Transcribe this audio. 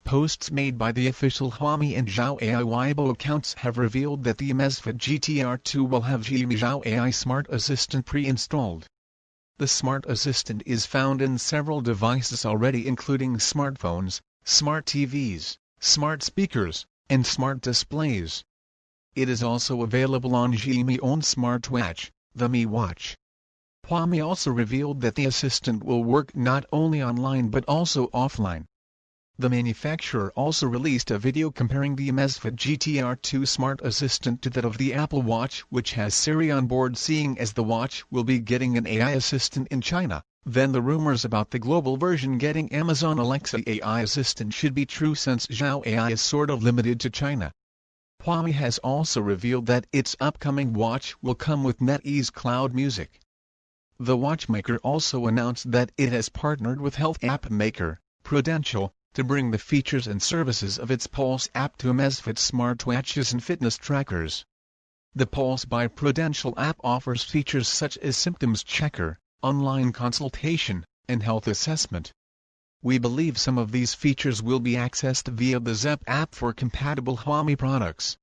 Posts made by the official Huami and Xiao AI Weibo accounts have revealed that the Amazfit GTR 2 will have Xiao AI Smart Assistant pre-installed. The Smart Assistant is found in several devices already, including smartphones, smart TVs, smart speakers, and smart displays. It is also available on Xiaomi's own smartwatch, the Mi Watch. Huami also revealed that the assistant will work not only online but also offline. The manufacturer also released a video comparing the Amazfit GTR 2 Smart Assistant to that of the Apple Watch, which has Siri on board. Seeing as the watch will be getting an AI assistant in China, then the rumors about the global version getting Amazon Alexa AI assistant should be true, since Xiao AI is sort of limited to China. Huami has also revealed that its upcoming watch will come with NetEase Cloud music. The watchmaker also announced that it has partnered with health app maker, Prudential, to bring the features and services of its Pulse app to Amazfit smartwatches and fitness trackers. The Pulse by Prudential app offers features such as symptoms checker, online consultation, and health assessment. We believe some of these features will be accessed via the Zepp app for compatible Huami products.